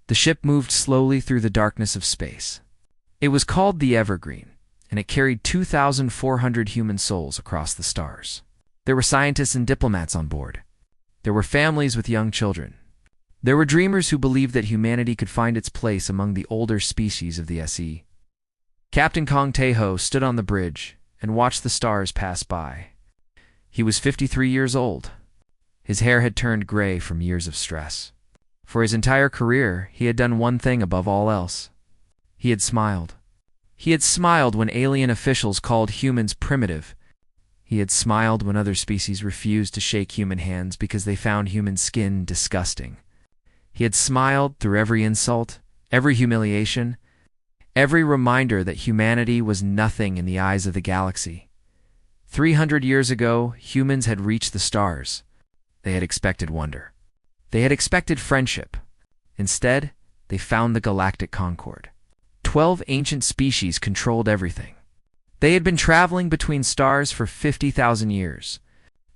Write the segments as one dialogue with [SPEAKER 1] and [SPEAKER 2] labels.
[SPEAKER 1] The ship moved slowly through the darkness of space. It was called the Evergreen, and it carried 2,400 human souls across the stars. There were scientists and diplomats on board. There were families with young children. There were dreamers who believed that humanity could find its place among the older species of the SE. Captain Kong Tae-ho stood on the bridge and watched the stars pass by. He was 53 years old. His hair had turned gray from years of stress. For his entire career, he had done one thing above all else. He had smiled. He had smiled when alien officials called humans primitive. He had smiled when other species refused to shake human hands because they found human skin disgusting. He had smiled through every insult, every humiliation, every reminder that humanity was nothing in the eyes of the galaxy. 300 years ago, humans had reached the stars. They had expected wonder. They had expected friendship. Instead, they found the Galactic Concord. 12 ancient species controlled everything. They had been traveling between stars for 50,000 years.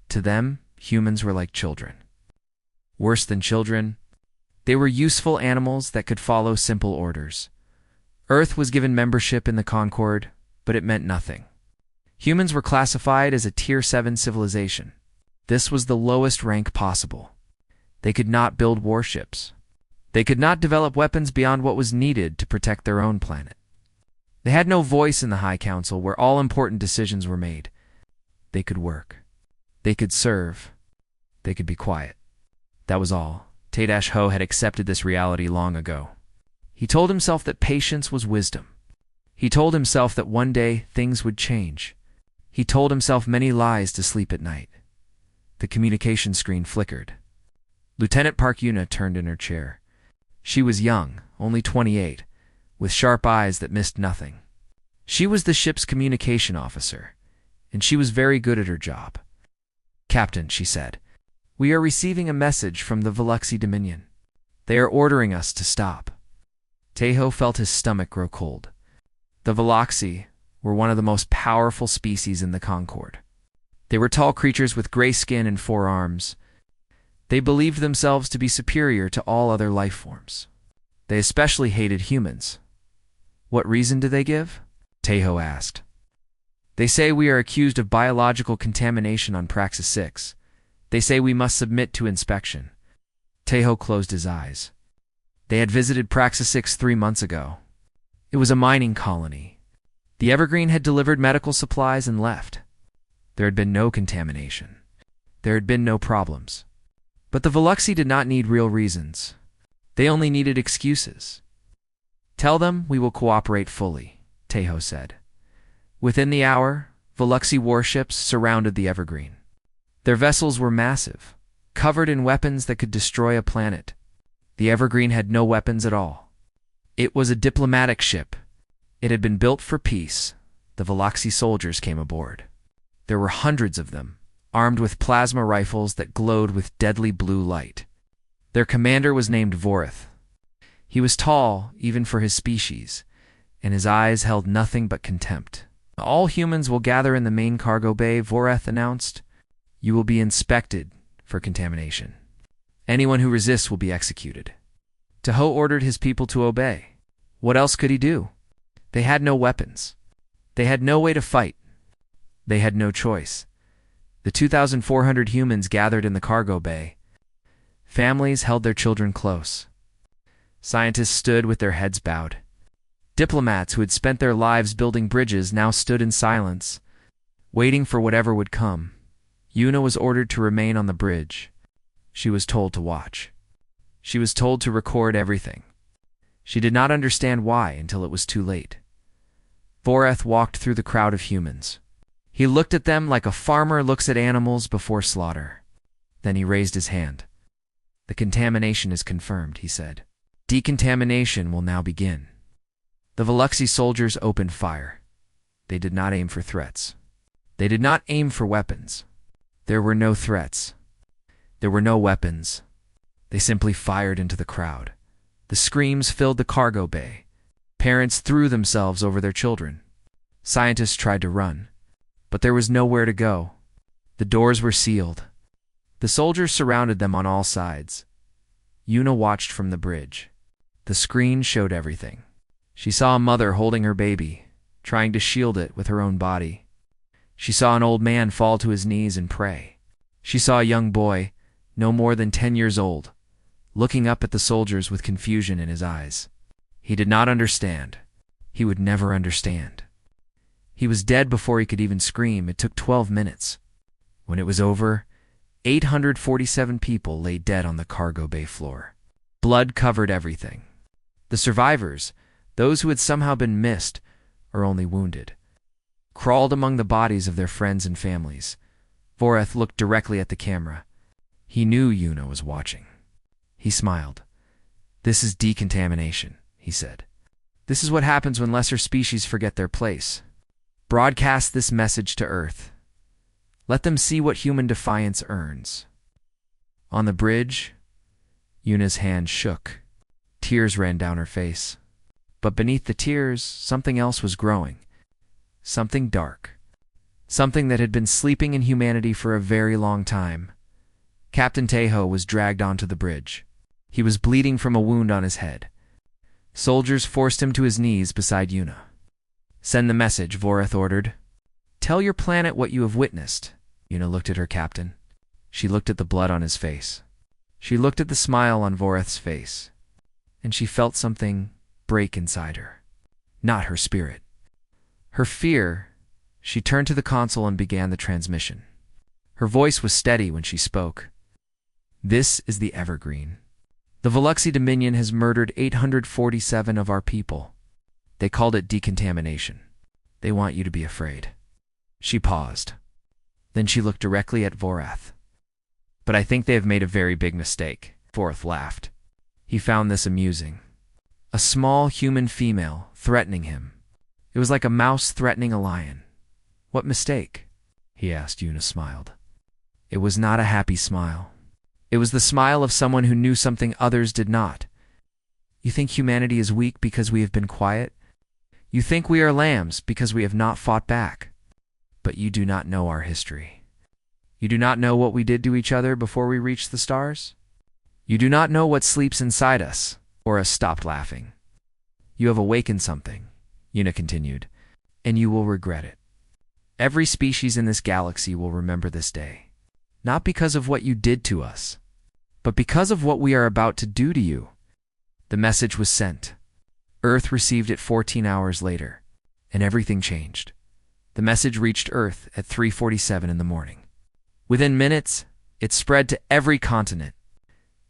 [SPEAKER 1] To them, humans were like children. Worse than children, they were useful animals that could follow simple orders. Earth was given membership in the Concord, but it meant nothing. Humans were classified as a Tier 7 civilization. This was the lowest rank possible. They could not build warships. They could not develop weapons beyond what was needed to protect their own planet. They had no voice in the High Council where all important decisions were made. They could work. They could serve. They could be quiet. That was all. Tae-ho had accepted this reality long ago. He told himself that patience was wisdom. He told himself that one day things would change. He told himself many lies to sleep at night. The communication screen flickered. Lieutenant Park Yuna turned in her chair. She was young, only 28, with sharp eyes that missed nothing. She was the ship's communication officer, and she was very good at her job. "Captain," she said, "we are receiving a message from the Veluxy Dominion. They are ordering us to stop." Tae-ho felt his stomach grow cold. The Veluxy were one of the most powerful species in the Concord. They were tall creatures with gray skin and 4 arms. They believed themselves to be superior to all other life forms. They especially hated humans. "What reason do they give?" Tae-ho asked. "They say we are accused of biological contamination on Praxis 6. They say we must submit to inspection." Tae-ho closed his eyes. They had visited Praxis 6 3 months ago. It was a mining colony. The Evergreen had delivered medical supplies and left. There had been no contamination. There had been no problems. But the Veluxy did not need real reasons. They only needed excuses. "Tell them we will cooperate fully," Tae-ho said. Within the hour, Veluxy warships surrounded the Evergreen. Their vessels were massive, covered in weapons that could destroy a planet. The Evergreen had no weapons at all. It was a diplomatic ship. It had been built for peace. The Veluxy soldiers came aboard. There were hundreds of them, armed with plasma rifles that glowed with deadly blue light. Their commander was named Voreth. He was tall, even for his species, and his eyes held nothing but contempt. "All humans will gather in the main cargo bay," Voreth announced. "You will be inspected for contamination. Anyone who resists will be executed." Tae-ho ordered his people to obey. What else could he do? They had no weapons. They had no way to fight. They had no choice. The 2,400 humans gathered in the cargo bay. Families held their children close. Scientists stood with their heads bowed. Diplomats who had spent their lives building bridges now stood in silence, waiting for whatever would come. Yuna was ordered to remain on the bridge. She was told to watch. She was told to record everything. She did not understand why until it was too late. Voreth walked through the crowd of humans. He looked at them like a farmer looks at animals before slaughter. Then he raised his hand. "The contamination is confirmed," he said. "Decontamination will now begin." The Veluxy soldiers opened fire. They did not aim for threats. They did not aim for weapons. There were no threats. There were no weapons. They simply fired into the crowd. The screams filled the cargo bay. Parents threw themselves over their children. Scientists tried to run, but there was nowhere to go. The doors were sealed. The soldiers surrounded them on all sides. Yuna watched from the bridge. The screen showed everything. She saw a mother holding her baby, trying to shield it with her own body. She saw an old man fall to his knees and pray. She saw a young boy, no more than 10 years old, looking up at the soldiers with confusion in his eyes. He did not understand. He would never understand. He was dead before he could even scream. It took 12 minutes. When it was over, 847 people lay dead on the cargo bay floor. Blood covered everything. The survivors, those who had somehow been missed or only wounded, crawled among the bodies of their friends and families. Voreth looked directly at the camera. He knew Yuna was watching. He smiled. "This is decontamination," he said. "This is what happens when lesser species forget their place. Broadcast this message to Earth. Let them see what human defiance earns." On the bridge, Yuna's hand shook. Tears ran down her face. But beneath the tears, something else was growing. Something dark. Something that had been sleeping in humanity for a very long time. Captain Tejo was dragged onto the bridge. He was bleeding from a wound on his head. Soldiers forced him to his knees beside Yuna. "Send the message," Voreth ordered. "Tell your planet what you have witnessed." Yuna looked at her captain. She looked at the blood on his face. She looked at the smile on Voreth's face. And she felt something break inside her. Not her spirit. Her fear. She turned to the console and began the transmission. Her voice was steady when she spoke. "This is the Evergreen. The Veluxy Dominion has murdered 847 of our people. They called it decontamination. They want you to be afraid." She paused. Then she looked directly at Voreth. "But I think they have made a very big mistake." Voreth laughed. He found this amusing. A small human female threatening him. It was like a mouse threatening a lion. "What mistake?" he asked. Yuna smiled. It was not a happy smile. It was the smile of someone who knew something others did not. "You think humanity is weak because we have been quiet? You think we are lambs because we have not fought back? But you do not know our history. You do not know what we did to each other before we reached the stars? You do not know what sleeps inside us." Ora stopped laughing. "You have awakened something," Yuna continued, "and you will regret it. Every species in this galaxy will remember this day. Not because of what you did to us, but because of what we are about to do to you." The message was sent. Earth received it 14 hours later, and everything changed. The message reached Earth at 3:47 in the morning. Within minutes, it spread to every continent.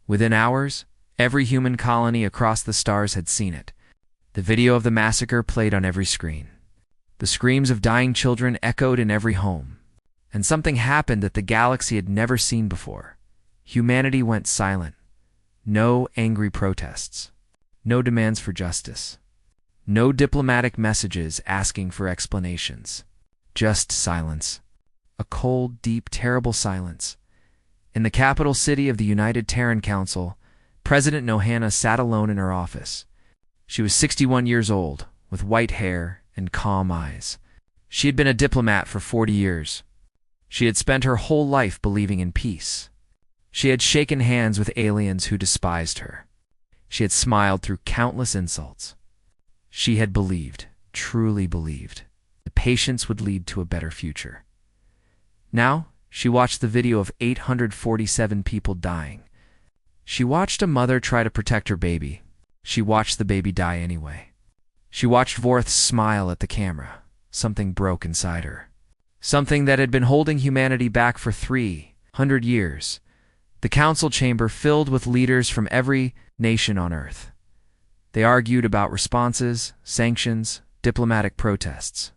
[SPEAKER 1] Within hours, every human colony across the stars had seen it. The video of the massacre played on every screen. The screams of dying children echoed in every home. And something happened that the galaxy had never seen before. Humanity went silent. No angry protests. No demands for justice. No diplomatic messages asking for explanations. Just silence. A cold, deep, terrible silence. In the capital city of the United Terran Council, President Nohana sat alone in her office. She was 61 years old, with white hair and calm eyes. She had been a diplomat for 40 years. She had spent her whole life believing in peace. She had shaken hands with aliens who despised her. She had smiled through countless insults. She had believed, truly believed, that patience would lead to a better future. Now, she watched the video of 847 people dying. She watched a mother try to protect her baby. She watched the baby die anyway. She watched Voreth smile at the camera. Something broke inside her. Something that had been holding humanity back for 300 years. The council chamber filled with leaders from every nation on Earth. They argued about responses, sanctions, diplomatic protests.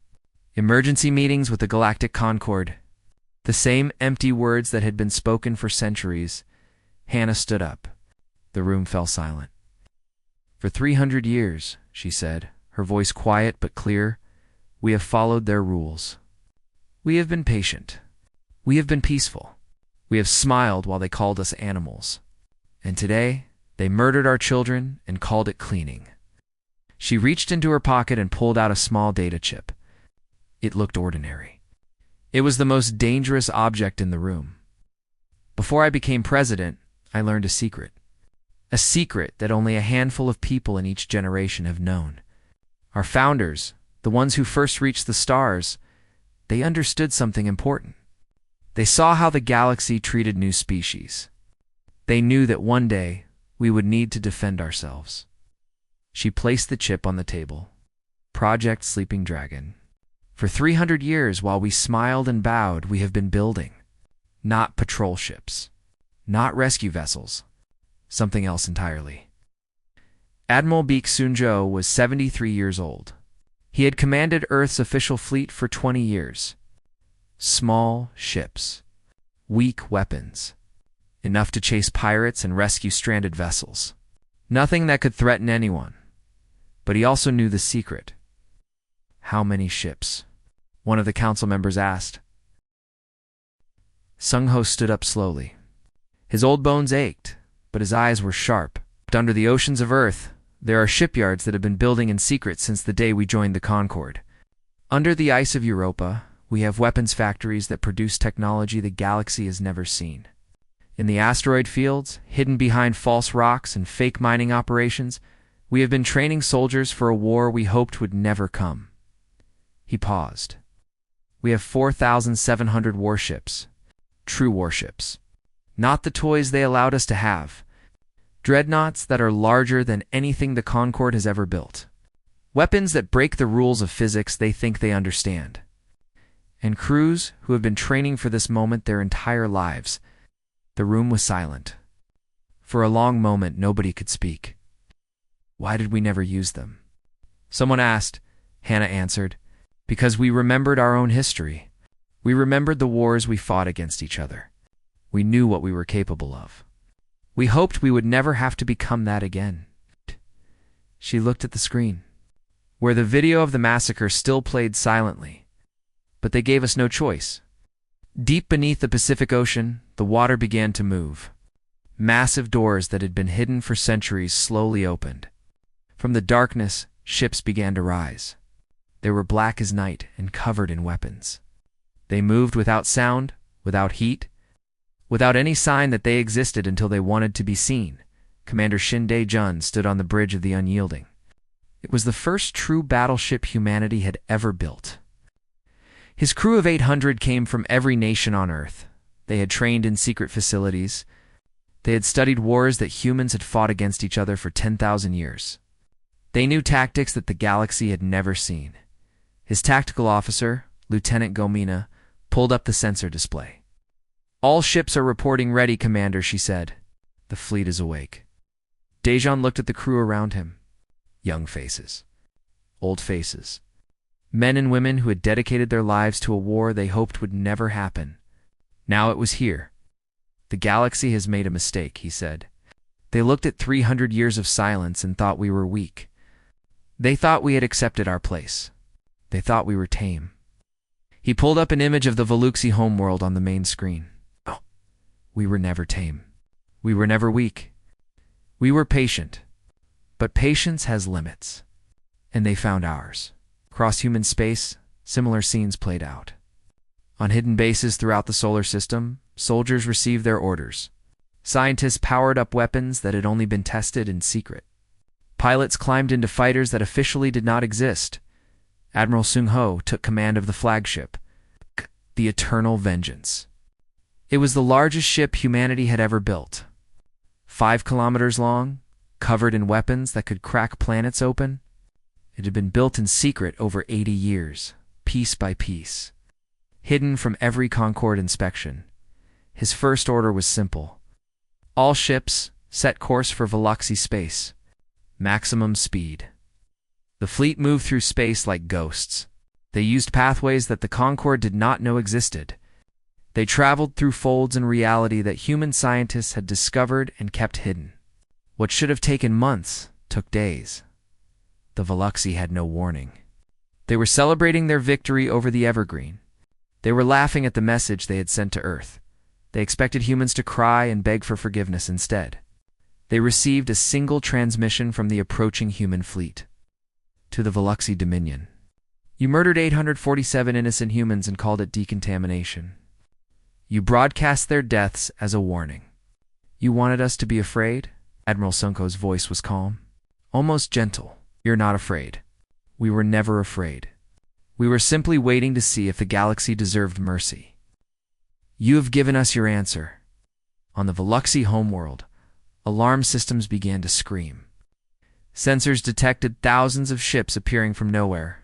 [SPEAKER 1] Emergency meetings with the Galactic Concord. The same empty words that had been spoken for centuries. Hannah stood up. The room fell silent. "For 300 years, she said, her voice quiet but clear, "we have followed their rules. We have been patient. We have been peaceful. We have smiled while they called us animals. And today, they murdered our children and called it cleaning." She reached into her pocket and pulled out a small data chip. It looked ordinary. It was the most dangerous object in the room. "Before I became president, I learned a secret. a secret that only a handful of people in each generation have known. Our founders, the ones who first reached the stars, they understood something important. They saw how the galaxy treated new species. They knew that one day we would need to defend ourselves. She placed the chip on the table. Project Sleeping Dragon. For 300 years, while we smiled and bowed, we have been building. Not patrol ships. Not rescue vessels. Something else entirely. Admiral Baek Soonjo was 73 years old. He had commanded Earth's official fleet for 20 years. Small ships. Weak weapons. Enough to chase pirates and rescue stranded vessels. Nothing that could threaten anyone. But he also knew the secret. How many ships? One of the council members asked. Sung-ho stood up slowly. His old bones ached, but his eyes were sharp. Under the oceans of Earth, there are shipyards that have been building in secret since the day we joined the Concorde. Under the ice of Europa, we have weapons factories that produce technology the galaxy has never seen. In the asteroid fields, hidden behind false rocks and fake mining operations, we have been training soldiers for a war we hoped would never come. He paused. We have 4,700 warships. True warships. Not the toys they allowed us to have. Dreadnoughts that are larger than anything the Concorde has ever built. Weapons that break the rules of physics they think they understand. And crews who have been training for this moment their entire lives. The room was silent. For a long moment, nobody could speak. Why did we never use them? Someone asked. Hannah answered. Because we remembered our own history. We remembered the wars we fought against each other. We knew what we were capable of. We hoped we would never have to become that again. She looked at the screen, where the video of the massacre still played silently. But they gave us no choice. Deep beneath the Pacific Ocean, the water began to move. Massive doors that had been hidden for centuries slowly opened. From the darkness, ships began to rise. They were black as night and covered in weapons. They moved without sound, without heat, without any sign that they existed until they wanted to be seen. Commander Shin Dae-jun stood on the bridge of the Unyielding. It was the first true battleship humanity had ever built. His crew of 800 came from every nation on Earth. They had trained in secret facilities. They had studied wars that humans had fought against each other for 10,000 years. They knew tactics that the galaxy had never seen. His tactical officer, Lieutenant Gomina, pulled up the sensor display. All ships are reporting ready, Commander, she said. The fleet is awake. Dae-jun looked at the crew around him. Young faces. Old faces. Men and women who had dedicated their lives to a war they hoped would never happen. Now it was here. The galaxy has made a mistake, he said. They looked at 300 years of silence and thought we were weak. They thought we had accepted our place. They thought we were tame. He pulled up an image of the Veluxi homeworld on the main screen. Oh, we were never tame. We were never weak. We were patient. But patience has limits. And they found ours. Across human space, similar scenes played out. On hidden bases throughout the solar system, soldiers received their orders. Scientists powered up weapons that had only been tested in secret. Pilots climbed into fighters that officially did not exist. Admiral Sung-ho took command of the flagship, the Eternal Vengeance. It was the largest ship humanity had ever built. 5 kilometers long, covered in weapons that could crack planets open. It had been built in secret over 80 years, piece by piece, hidden from every Concorde inspection. His first order was simple. All ships set course for Veluxi space. Maximum speed. The fleet moved through space like ghosts. They used pathways that the Concorde did not know existed. They traveled through folds in reality that human scientists had discovered and kept hidden. What should have taken months took days. The Veluxi had no warning. They were celebrating their victory over the Evergreen. They were laughing at the message they had sent to Earth. They expected humans to cry and beg for forgiveness instead. They received a single transmission from the approaching human fleet. To the Veluxi Dominion. You murdered 847 innocent humans and called it decontamination. You broadcast their deaths as a warning. You wanted us to be afraid? Admiral Sunko's voice was calm, almost gentle. "You're not afraid. We were never afraid. We were simply waiting to see if the galaxy deserved mercy. You have given us your answer." On the Veluxy homeworld, alarm systems began to scream. Sensors detected thousands of ships appearing from nowhere.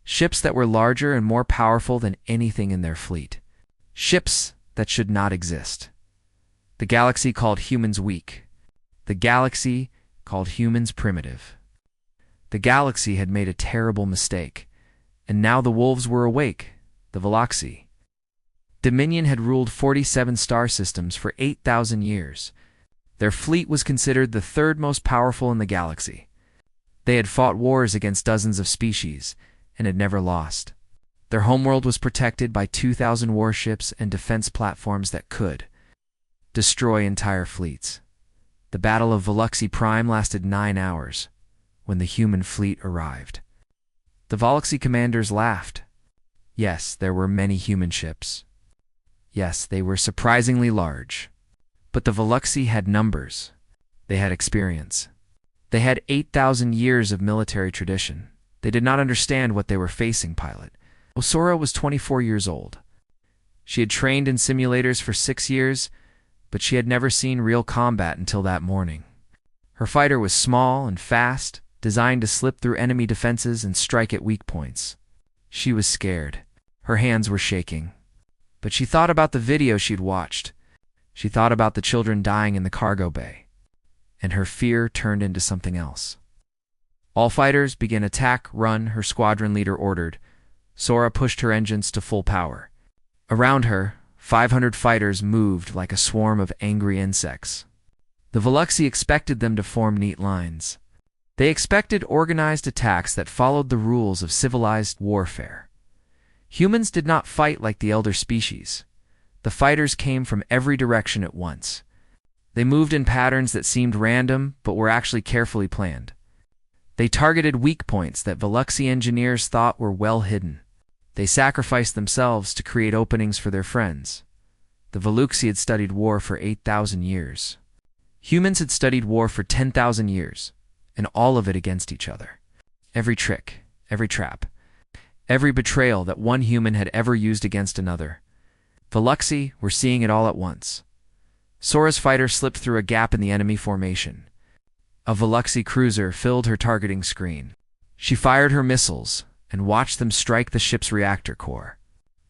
[SPEAKER 1] Ships that were larger and more powerful than anything in their fleet. Ships that should not exist. The galaxy called humans weak. The galaxy called humans primitive. The galaxy had made a terrible mistake, and now the wolves were awake, the Veluxy. Dominion had ruled 47 star systems for 8,000 years. Their fleet was considered the third most powerful in the galaxy. They had fought wars against dozens of species and had never lost. Their homeworld was protected by 2,000 warships and defense platforms that could destroy entire fleets. The Battle of Veluxy Prime lasted 9 hours when the human fleet arrived. The Veluxy commanders laughed. Yes, there were many human ships. Yes, they were surprisingly large. But the Veluxy had numbers. They had experience. They had 8,000 years of military tradition. They did not understand what they were facing, pilot. Osora was 24 years old. She had trained in simulators for 6 years, but she had never seen real combat until that morning. Her fighter was small and fast, designed to slip through enemy defenses and strike at weak points. She was scared. Her hands were shaking. But she thought about the video she'd watched. She thought about the children dying in the cargo bay. And her fear turned into something else. "All fighters begin attack, run," her squadron leader ordered. Sora pushed her engines to full power. Around her, 500 fighters moved like a swarm of angry insects. The Veluxy expected them to form neat lines. They expected organized attacks that followed the rules of civilized warfare. Humans did not fight like the elder species. The fighters came from every direction at once. They moved in patterns that seemed random but were actually carefully planned. They targeted weak points that Veluxy engineers thought were well hidden. They sacrificed themselves to create openings for their friends. The Veluxy had studied war for 8,000 years. Humans had studied war for 10,000 years, and all of it against each other. Every trick, every trap, every betrayal that one human had ever used against another. Veluxy were seeing it all at once. Sora's fighter slipped through a gap in the enemy formation. A Veluxy cruiser filled her targeting screen. She fired her missiles and watched them strike the ship's reactor core.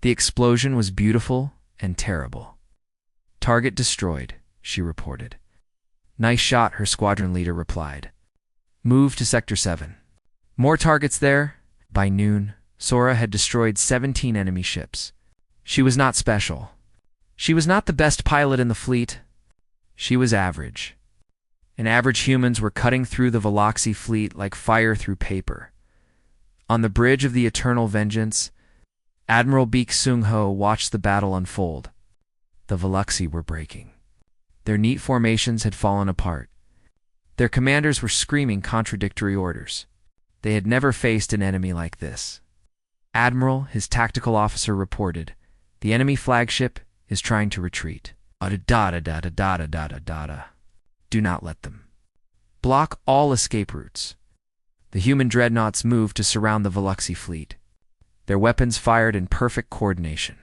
[SPEAKER 1] The explosion was beautiful and terrible. "Target destroyed," she reported. "Nice shot," her squadron leader replied. "Move to Sector 7. More targets there." By noon, Sora had destroyed 17 enemy ships. She was not special. She was not the best pilot in the fleet. She was average. And average humans were cutting through the Veluxy fleet like fire through paper. On the bridge of the Eternal Vengeance, Admiral Beek Sung-ho watched the battle unfold. The Veluxy were breaking. Their neat formations had fallen apart. Their commanders were screaming contradictory orders. They had never faced an enemy like this. "Admiral," his tactical officer reported, "the enemy flagship is trying to retreat. Do not let them. Block all escape routes." The human dreadnoughts moved to surround the Veluxy fleet. Their weapons fired in perfect coordination.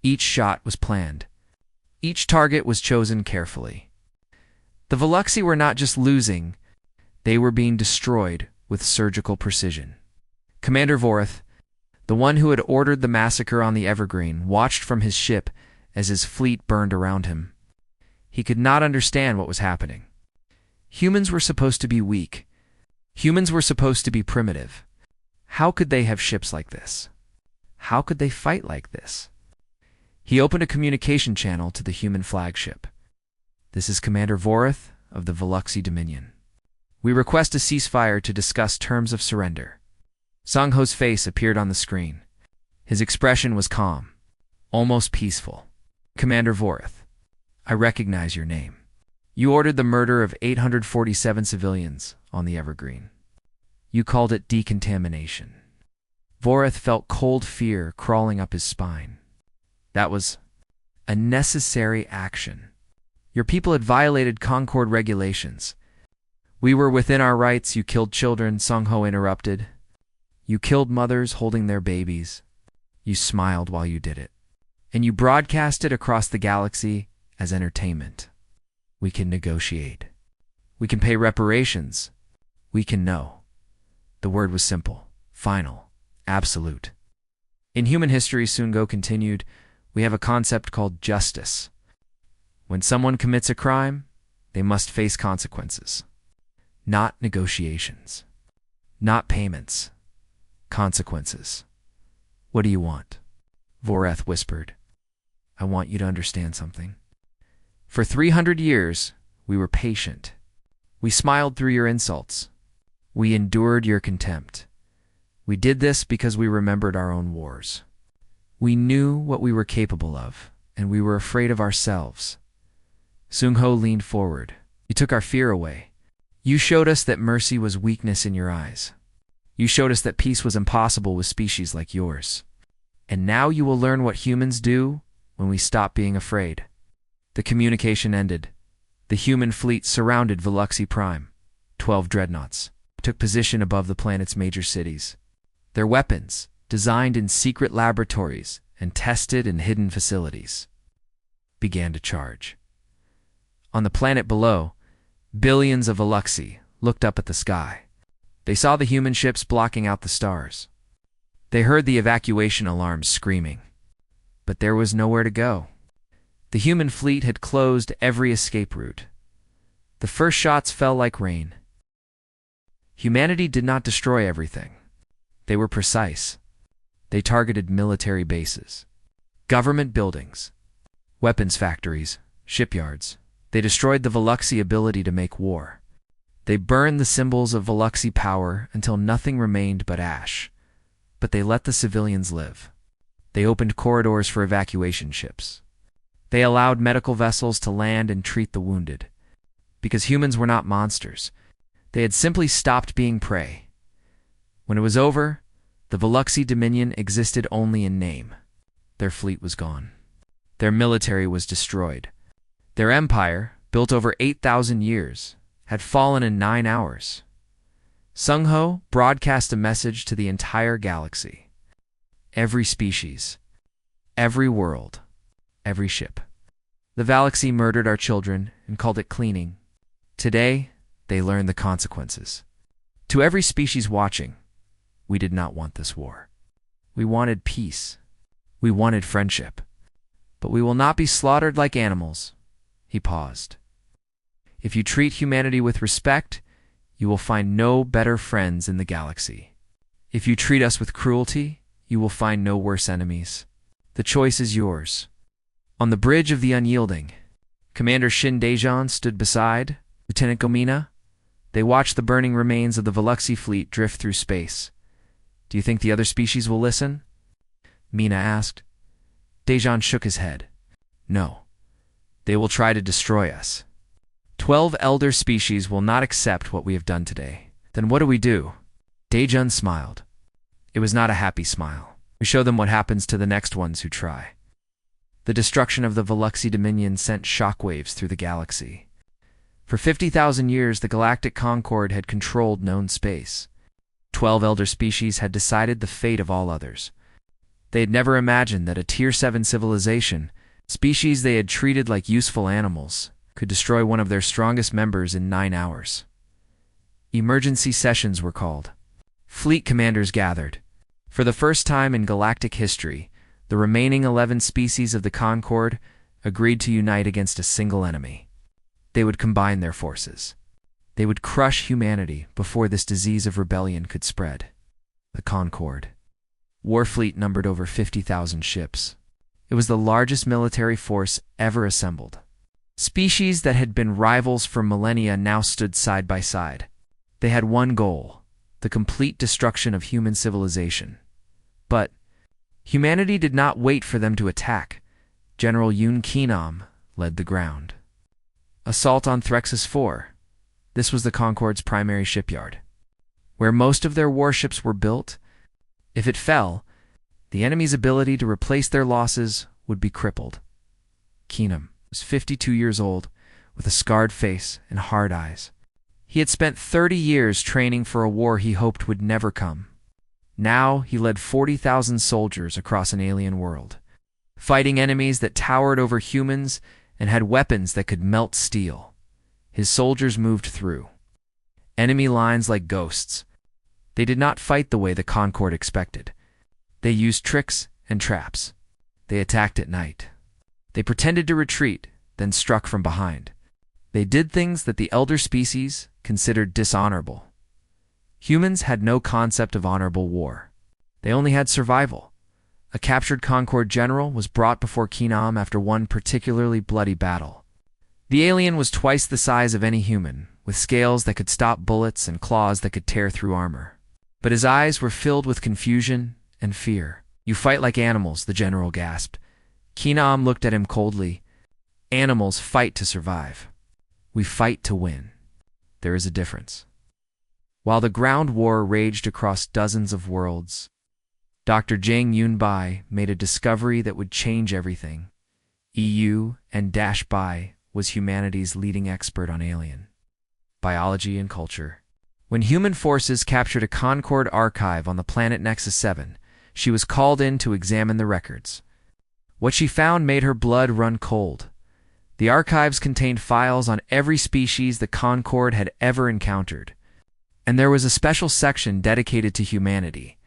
[SPEAKER 1] Each shot was planned. Each target was chosen carefully. The Veluxy were not just losing, they were being destroyed with surgical precision. Commander Vorith, the one who had ordered the massacre on the Evergreen, watched from his ship as his fleet burned around him. He could not understand what was happening. Humans were supposed to be weak. Humans were supposed to be primitive. How could they have ships like this? How could they fight like this? He opened a communication channel to the human flagship. "This is Commander Vorith of the Veluxy Dominion. We request a ceasefire to discuss terms of surrender." Sung-ho's face appeared on the screen. His expression was calm, almost peaceful. "Commander Vorith, I recognize your name. You ordered the murder of 847 civilians on the Evergreen. You called it decontamination." Vorith felt cold fear crawling up his spine. That was a necessary action. Your people had violated Concord regulations. We were within our rights. You killed children, Sung Ho interrupted. You killed mothers holding their babies. You smiled while you did it. And you broadcast it across the galaxy as entertainment. We can negotiate. We can pay reparations. We can know. The word was simple, final, absolute. In human history, Sun Go continued, we have a concept called justice. When someone commits a crime, they must face consequences. Not negotiations. Not payments. Consequences. What do you want? Voreth whispered. I want you to understand something. For 300 years, we were patient. We smiled through your insults. We endured your contempt. We did this because we remembered our own wars. We knew what we were capable of, and we were afraid of ourselves. Sung Ho leaned forward. You took our fear away. You showed us that mercy was weakness in your eyes. You showed us that peace was impossible with species like yours. And now you will learn what humans do when we stop being afraid. The communication ended. The human fleet surrounded Veluxy Prime. 12 dreadnoughts took position above the planet's major cities. Their weapons, designed in secret laboratories and tested in hidden facilities, began to charge. On the planet below, billions of Veluxy looked up at the sky. They saw the human ships blocking out the stars. They heard the evacuation alarms screaming. But there was nowhere to go. The human fleet had closed every escape route. The first shots fell like rain. Humanity did not destroy everything. They were precise. They targeted military bases, government buildings, weapons factories, shipyards. They destroyed the Veluxy ability to make war. They burned the symbols of Veluxy power until nothing remained but ash. But they let the civilians live. They opened corridors for evacuation ships. They allowed medical vessels to land and treat the wounded. Because humans were not monsters. They had simply stopped being prey. When it was over, the Veluxy Dominion existed only in name. Their fleet was gone. Their military was destroyed. Their empire, built over 8,000 years, had fallen in 9 hours. Sung Ho broadcast a message to the entire galaxy. Every species, every world, every ship. The Veluxy murdered our children and called it cleaning. Today, they learned the consequences. To every species watching, we did not want this war. We wanted peace. We wanted friendship. But we will not be slaughtered like animals. He paused. If you treat humanity with respect, you will find no better friends in the galaxy. If you treat us with cruelty, you will find no worse enemies. The choice is yours. On the bridge of the Unyielding, Commander Shin Daejeon stood beside Lieutenant Gomina. They watched the burning remains of the Veluxy fleet drift through space. Do you think the other species will listen? Mina asked. Daejeon shook his head. No. They will try to destroy us. 12 elder species will not accept what we have done today. Then what do we do? Daejeon smiled. It was not a happy smile. We show them what happens to the next ones who try. The destruction of the Veluxy Dominion sent shockwaves through the galaxy. For 50,000 years, the Galactic Concord had controlled known space. 12 elder species had decided the fate of all others. They had never imagined that a Tier 7 civilization, species they had treated like useful animals, could destroy one of their strongest members in 9 hours. Emergency sessions were called. Fleet commanders gathered. For the first time in galactic history, the remaining 11 species of the Concord agreed to unite against a single enemy. They would combine their forces. They would crush humanity before this disease of rebellion could spread. The Concord. Warfleet numbered over 50,000 ships. It was the largest military force ever assembled. Species that had been rivals for millennia now stood side by side. They had one goal, the complete destruction of human civilization. But humanity did not wait for them to attack. General Yoon Kinam led the ground. Assault on Threxus 4. This was the Concord's primary shipyard. Where most of their warships were built, if it fell, the enemy's ability to replace their losses would be crippled. Keenum was 52 years old. with a scarred face and hard eyes. He had spent 30 years training for a war he hoped would never come. Now he led 40,000 soldiers across an alien world, fighting enemies that towered over humans and had weapons that could melt steel. His soldiers moved through enemy lines like ghosts. They did not fight the way the Concord expected. They used tricks and traps. They attacked at night. They pretended to retreat, then struck from behind. They did things that the elder species considered dishonorable. Humans had no concept of honorable war. They only had survival. A captured Concord general was brought before Keenam after one particularly bloody battle. The alien was twice the size of any human, with scales that could stop bullets and claws that could tear through armor. But his eyes were filled with confusion and fear. "You fight like animals," the general gasped. Keenam looked at him coldly. "Animals fight to survive. We fight to win. There is a difference." While the ground war raged across dozens of worlds, Dr. Jang Yunbai made a discovery that would change everything. EU and Bai was humanity's leading expert on alien biology and culture. When human forces captured a Concord archive on the planet Nexus 7, she was called in to examine the records. What she found made her blood run cold. The archives contained files on every species the Concord had ever encountered, and there was a special section dedicated to humanity.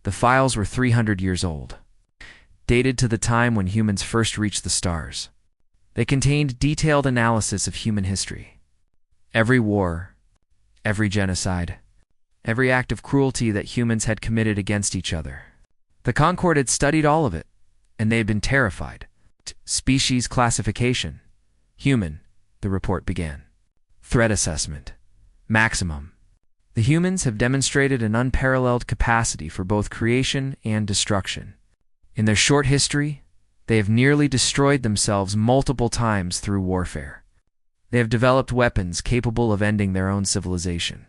[SPEAKER 1] The files were 300 years old, dated to the time when humans first reached the stars. They contained detailed analysis of human history. Every war, every genocide, every act of cruelty that humans had committed against each other. The Concord had studied all of it, and they had been terrified. Species classification. Human, the report began. Threat assessment. Maximum. The humans have demonstrated an unparalleled capacity for both creation and destruction. In their short history, they have nearly destroyed themselves multiple times through warfare. They have developed weapons capable of ending their own civilization.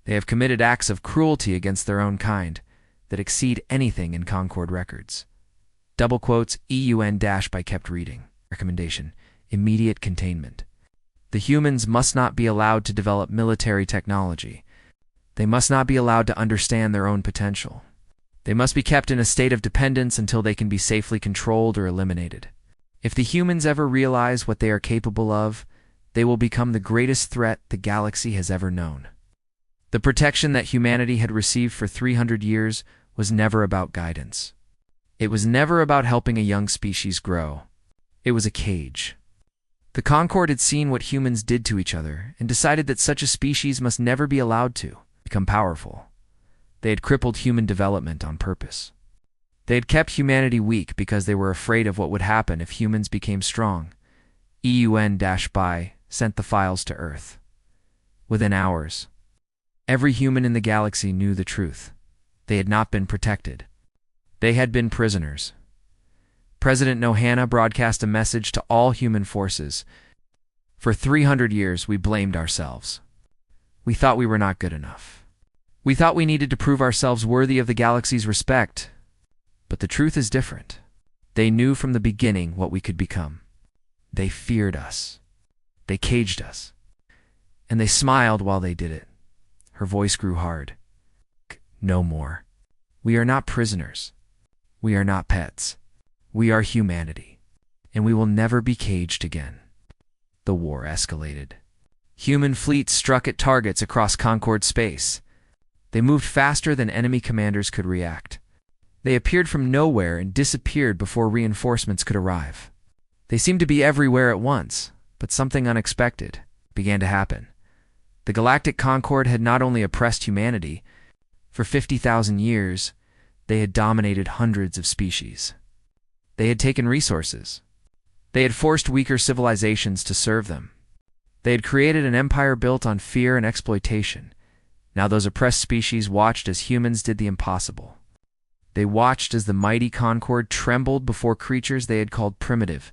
[SPEAKER 1] They have committed acts of cruelty against their own kind that exceed anything in Concord records. Double quotes, EUN-by kept reading. Recommendation: immediate containment. The humans must not be allowed to develop military technology. They must not be allowed to understand their own potential. They must be kept in a state of dependence until they can be safely controlled or eliminated. If the humans ever realize what they are capable of, they will become the greatest threat the galaxy has ever known. The protection that humanity had received for 300 years was never about guidance. It was never about helping a young species grow. It was a cage. The Concord had seen what humans did to each other and decided that such a species must never be allowed to become powerful. They had crippled human development on purpose. They had kept humanity weak because they were afraid of what would happen if humans became strong. EUN-by sent the files to Earth. Within hours, every human in the galaxy knew the truth. They had not been protected. They had been prisoners. President Nohana broadcast a message to all human forces. For 300 years, we blamed ourselves. We thought we were not good enough. We thought we needed to prove ourselves worthy of the galaxy's respect. But the truth is different. They knew from the beginning what we could become. They feared us. They caged us. And they smiled while they did it. Her voice grew hard. No more. We are not prisoners. We are not pets. We are humanity. And we will never be caged again. The war escalated. Human fleets struck at targets across Concord space. They moved faster than enemy commanders could react. They appeared from nowhere and disappeared before reinforcements could arrive. They seemed to be everywhere at once, but something unexpected began to happen. The Galactic Concord had not only oppressed humanity. For 50,000 years, they had dominated hundreds of species. They had taken resources. They had forced weaker civilizations to serve them. They had created an empire built on fear and exploitation. Now those oppressed species watched as humans did the impossible. They watched as the mighty Concord trembled before creatures they had called primitive,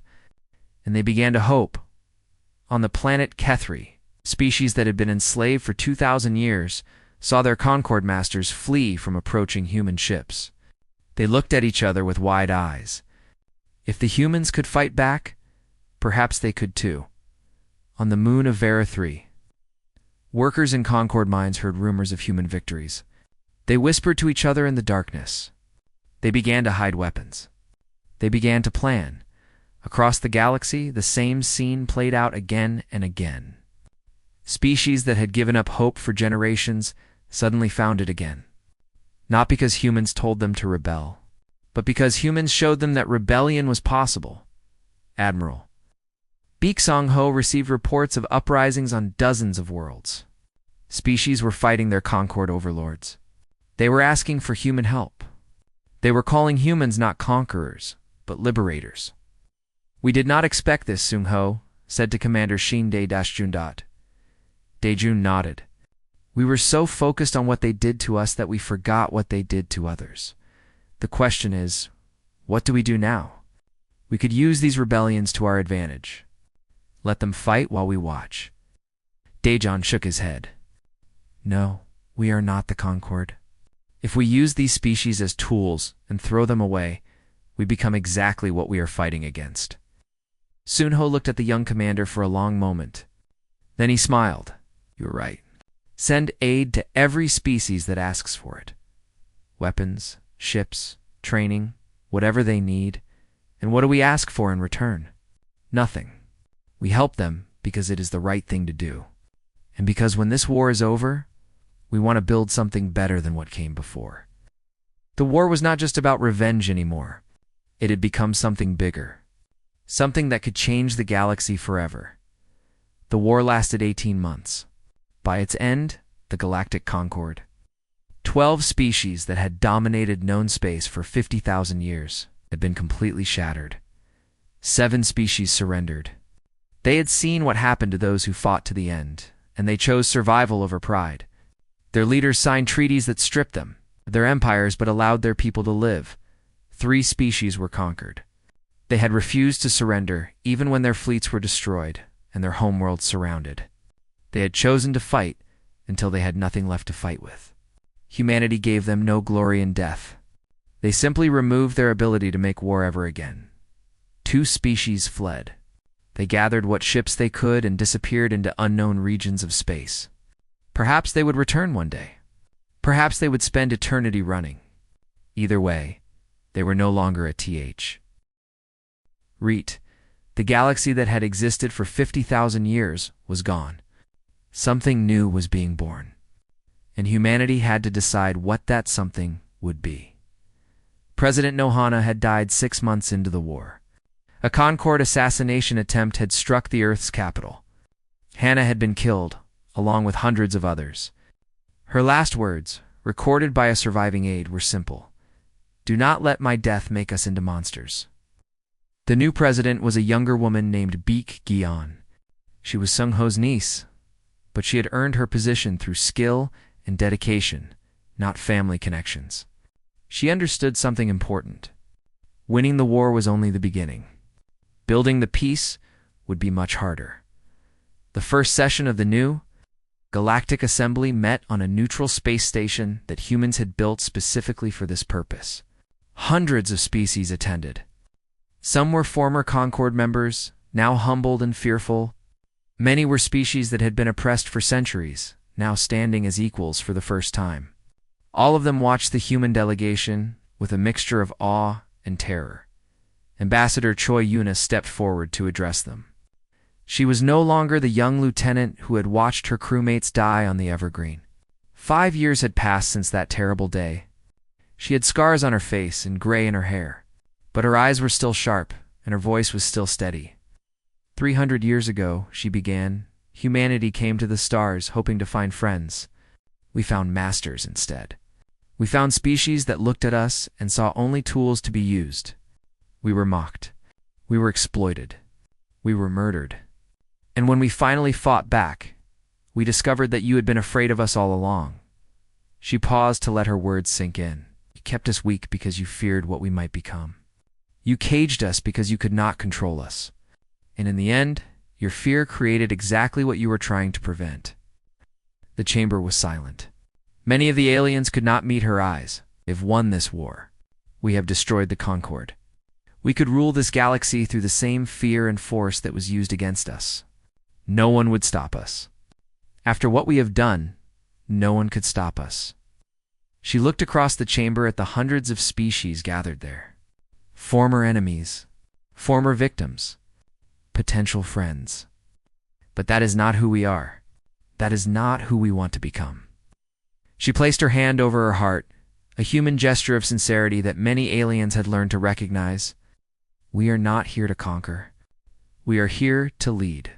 [SPEAKER 1] and they began to hope. On the planet Kethri, species that had been enslaved for 2,000 years saw their Concord masters flee from approaching human ships. They looked at each other with wide eyes. If the humans could fight back, perhaps they could too. on the moon of Vera 3. Workers in Concord mines heard rumors of human victories. They whispered to each other in the darkness. They began to hide weapons. They began to plan. Across the galaxy, the same scene played out again and again. Species that had given up hope for generations suddenly found it again. Not because humans told them to rebel, but because humans showed them that rebellion was possible. Admiral Beek Song-ho received reports of uprisings on dozens of worlds. Species were fighting their Concord overlords. They were asking for human help. They were calling humans not conquerors, but liberators. "We did not expect this," Sung-ho said to Commander Shin Dae-jun. Dae-jun nodded. "We were so focused on what they did to us that we forgot what they did to others. The question is, what do we do now? We could use these rebellions to our advantage. Let them fight while we watch." Dae-jun shook his head. "No, we are not the Concord. If we use these species as tools and throw them away, we become exactly what we are fighting against." Sun-ho looked at the young commander for a long moment. Then he smiled. "You're right. Send aid to every species that asks for it. Weapons, ships, training, whatever they need. And what do we ask for in return? Nothing. We help them because it is the right thing to do. And because when this war is over, we want to build something better than what came before." The war was not just about revenge anymore. It had become something bigger. Something that could change the galaxy forever. The war lasted 18 months. By its end, the Galactic Concord. 12 species that had dominated known space for 50,000 years had been completely shattered. 7 species surrendered. They had seen what happened to those who fought to the end, and they chose survival over pride. Their leaders signed treaties that stripped them of their empires but allowed their people to live. 3 species were conquered. They had refused to surrender even when their fleets were destroyed and their homeworlds surrounded. They had chosen to fight until they had nothing left to fight with. Humanity gave them no glory in death. They simply removed their ability to make war ever again. 2 species fled. They gathered what ships they could and disappeared into unknown regions of space. Perhaps they would return one day. Perhaps they would spend eternity running. Either way, they were no longer a th. Reet, the galaxy that had existed for 50,000 years, was gone. Something new was being born. And humanity had to decide what that something would be. President Nohana had died 6 months into the war. A Concord assassination attempt had struck the Earth's capital. Hannah had been killed, along with hundreds of others. Her last words, recorded by a surviving aide, were simple: "Do not let my death make us into monsters." The new president was a younger woman named Beek Gi-on. She was Sung-ho's niece, but she had earned her position through skill and dedication, not family connections. She understood something important. Winning the war was only the beginning. Building the peace would be much harder. The first session of the new Galactic Assembly met on a neutral space station that humans had built specifically for this purpose. Hundreds of species attended. Some were former Concord members, now humbled and fearful. Many were species that had been oppressed for centuries, now standing as equals for the first time. All of them watched the human delegation with a mixture of awe and terror. Ambassador Choi Yuna stepped forward to address them. She was no longer the young lieutenant who had watched her crewmates die on the Evergreen. 5 years had passed since that terrible day. She had scars on her face and gray in her hair, but her eyes were still sharp and her voice was still steady. 300 years ago, she began, humanity came to the stars hoping to find friends. We found masters instead. We found species that looked at us and saw only tools to be used. We were mocked. We were exploited. We were murdered. And when we finally fought back, we discovered that you had been afraid of us all along. She paused to let her words sink in. You kept us weak because you feared what we might become. You caged us because you could not control us. And in the end, your fear created exactly what you were trying to prevent. The chamber was silent. Many of the aliens could not meet her eyes. We've won this war. We have destroyed the Concord. We could rule this galaxy through the same fear and force that was used against us. No one would stop us. After what we have done, no one could stop us. She looked across the chamber at the hundreds of species gathered there. Former enemies, former victims, potential friends. But that is not who we are. That is not who we want to become. She placed her hand over her heart, a human gesture of sincerity that many aliens had learned to recognize. We are not here to conquer. We are here to lead.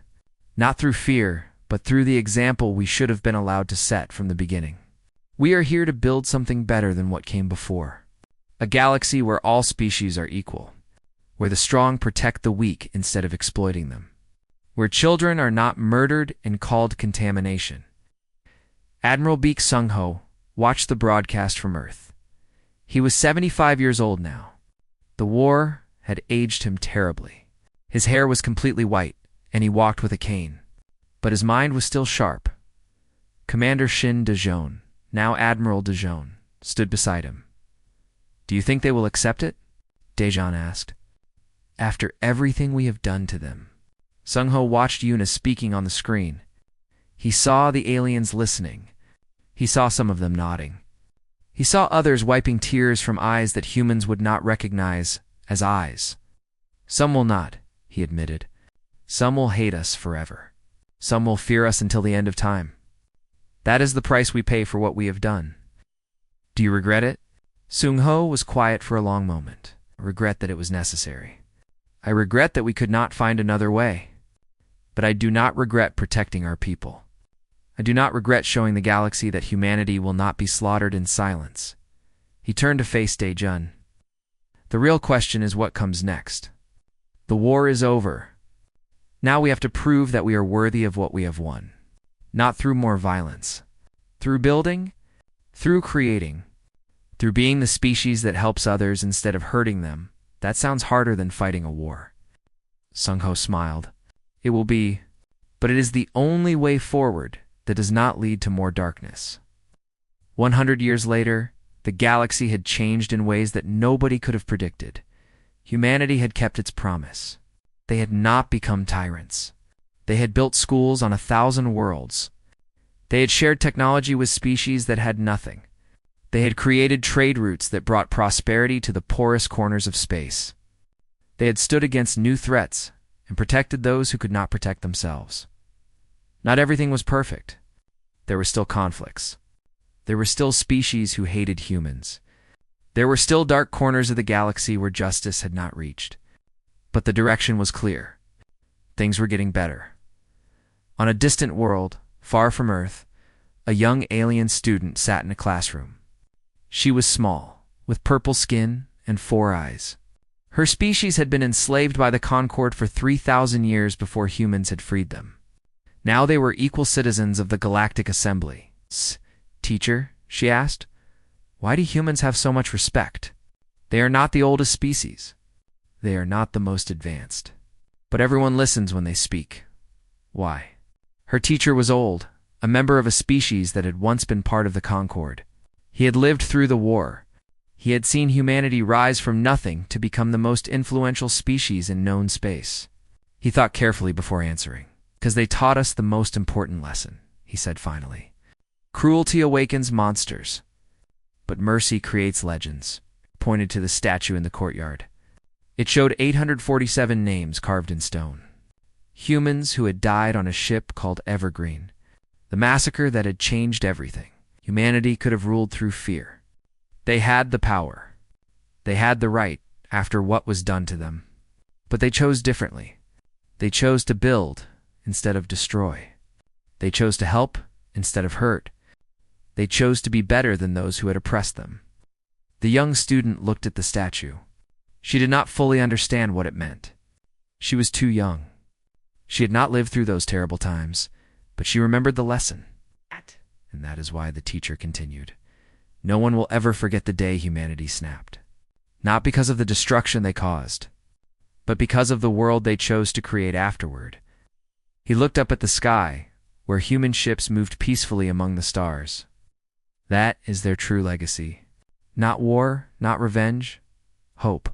[SPEAKER 1] Not through fear, but through the example we should have been allowed to set from the beginning. We are here to build something better than what came before. A galaxy where all species are equal. Where the strong protect the weak instead of exploiting them. Where children are not murdered and called contamination. Admiral Beek Sung-ho watched the broadcast from Earth. He was 75 years old now. The war had aged him terribly. His hair was completely white, and he walked with a cane. But his mind was still sharp. Commander Shin De-jeon, now Admiral De-jeon, stood beside him. "Do you think they will accept it?" De-jeon asked. "After everything we have done to them." Sung-ho watched Yuna speaking on the screen. He saw the aliens listening. He saw some of them nodding. He saw others wiping tears from eyes that humans would not recognize as eyes. "Some will not," he admitted. "Some will hate us forever. Some will fear us until the end of time. That is the price we pay for what we have done." "Do you regret it?" Sung-ho was quiet for a long moment. "I regret that it was necessary. I regret that we could not find another way. But I do not regret protecting our people. I do not regret showing the galaxy that humanity will not be slaughtered in silence." He turned to face De-jeon. "The real question is what comes next. The war is over. Now we have to prove that we are worthy of what we have won. Not through more violence. Through building, through creating, through being the species that helps others instead of hurting them. That sounds harder than fighting a war." Sung-ho smiled. "It will be, but it is the only way forward that does not lead to more darkness." 100 years later, the galaxy had changed in ways that nobody could have predicted. Humanity had kept its promise. They had not become tyrants. They had built schools on 1,000 worlds. They had shared technology with species that had nothing. They had created trade routes that brought prosperity to the poorest corners of space. They had stood against new threats and protected those who could not protect themselves. Not everything was perfect. There were still conflicts. There were still species who hated humans. There were still dark corners of the galaxy where justice had not reached. But the direction was clear. Things were getting better. On a distant world, far from Earth, a young alien student sat in a classroom. She was small, with purple skin and 4 eyes. Her species had been enslaved by the Concord for 3,000 years before humans had freed them. Now they were equal citizens of the Galactic Assembly. "Teacher," she asked, "why do humans have so much respect? They are not the oldest species. They are not the most advanced. But everyone listens when they speak. Why?" Her teacher was old, a member of a species that had once been part of the Concord. He had lived through the war. He had seen humanity rise from nothing to become the most influential species in known space. He thought carefully before answering. "Because they taught us the most important lesson," he said finally. "Cruelty awakens monsters, but mercy creates legends," pointed to the statue in the courtyard. It showed 847 names carved in stone. Humans who had died on a ship called Evergreen. The massacre that had changed everything. Humanity could have ruled through fear. They had the power. They had the right after what was done to them. But they chose differently. They chose to build instead of destroy. They chose to help instead of hurt. They chose to be better than those who had oppressed them. The young student looked at the statue. She did not fully understand what it meant. She was too young. She had not lived through those terrible times, but she remembered the lesson. And that is why the teacher continued. No one will ever forget the day humanity snapped. Not because of the destruction they caused, but because of the world they chose to create afterward. He looked up at the sky, where human ships moved peacefully among the stars. That is their true legacy. Not war, not revenge, hope.